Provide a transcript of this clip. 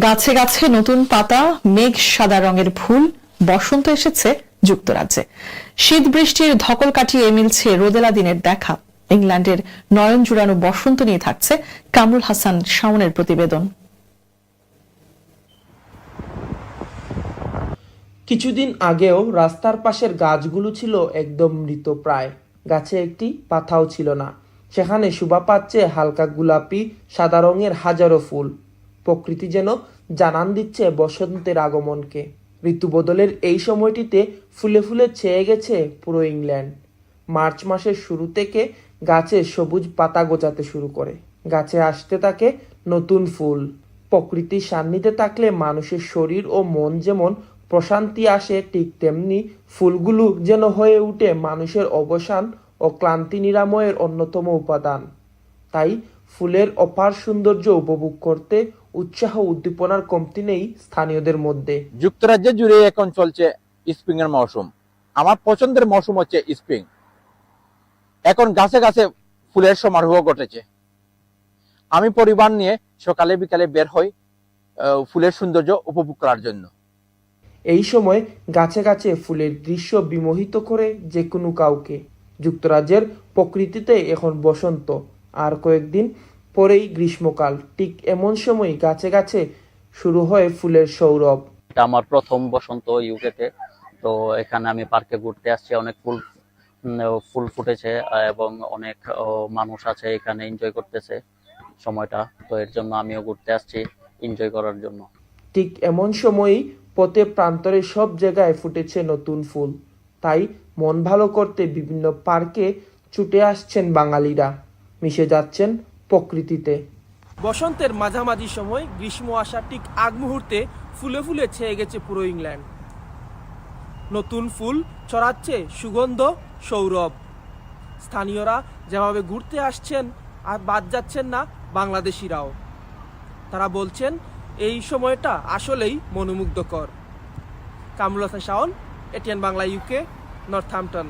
গাছে গাছে নতুন পাতা, মেঘ সাদা রঙের ফুল, বসন্ত এসেছে যুক্তরাজ্যে। শীত বৃষ্টির ধকল কাটিয়ে মিলছে রোদেলা দিনের দেখা। ইংল্যান্ডের নয়ন জুড়ানো বসন্ত নিয়ে থাকছে কামরুল হাসান শাওনের প্রতিবেদন। কিছুদিন আগেও রাস্তার পাশের গাছগুলো ছিল একদম মৃতপ্রায়, গাছে একটি পাতাও ছিল না। সেখানে শোভা পাচ্ছে হালকা গোলাপি সাদা রঙের হাজারো ফুল। প্রকৃতি যেন জানান দিচ্ছে বসন্তের আগমনকে। ঋতু বদলের এই সময়টিতে ফুলে ফুলে ছেয়ে গেছে পুরো ইংল্যান্ড। মার্চ মাসের শুরু থেকে গাছে সবুজ পাতা গজাতে শুরু করে, গাছে আসতে থাকে নতুন ফুল। প্রকৃতির সান্নিধ্যে থাকলে মানুষের শরীর ও মন যেমন প্রশান্তি আসে, ঠিক তেমনি ফুলগুলো যেন হয়ে উঠে মানুষের অবসান ও ক্লান্তি নিরাময়ের অন্যতম উপাদান। তাই ফুলের অপার সৌন্দর্য উপভোগ করতে উৎসাহ উদ্দীপনার কমতি নেই স্থানীয়দের মধ্যে। যুক্তরাজ্যে জুড়ে এখন চলছে স্প্রিং এর মৌসুম। আমার পছন্দের মৌসুম হচ্ছে স্প্রিং। এখন গাছে গাছে ফুলের সমারোহ ঘটেছে। আমি পরিবার নিয়ে সকালে বিকালে বের হই ফুলের সৌন্দর্য উপভোগ করার জন্য। এই সময় গাছে গাছে ফুলের দৃশ্য বিমোহিত করে যে কোনো কাউকে। যুক্তরাজ্যের প্রকৃতিতে এখন বসন্ত, আর কয়েকদিন পরেই গ্রীষ্মকাল। ঠিক এমন সময় গাছে গাছে শুরু হয় ফুলের সৌরভ। এটা আমার প্রথম বসন্ত ইউকেতে। তো এখানে আমি পার্কে ঘুরতে আসছি, অনেক ফুল ফুটেছে এবং অনেক মানুষ আছে এখানে এনজয় করতেছে সময়টা। তো এর জন্য আমিও ঘুরতে আসছি এনজয় করার জন্য। ঠিক এমন সময়ই পথে প্রান্তরে সব জায়গায় ফুটেছে নতুন ফুল। তাই মন ভালো করতে বিভিন্ন পার্কে ছুটে আসছেন বাঙালিরা, মিশে যাচ্ছেন প্রকৃতিতে। বসন্তের মাঝামাঝি সময় গ্রীষ্ম আসার ঠিক আগ মুহূর্তে ফুলে ফুলে ছেয়ে গেছে পুরো ইংল্যান্ড। নতুন ফুল ছড়াচ্ছে সুগন্ধ সৌরভ। স্থানীয়রা যেভাবে ঘুরতে আসছেন আর বাদ যাচ্ছেন না বাংলাদেশিরাও। তারা বলছেন এই সময়টা আসলেই মনোমুগ্ধকর। Kamrul Hasan Shaon, ATN Bangla, UK, Northampton.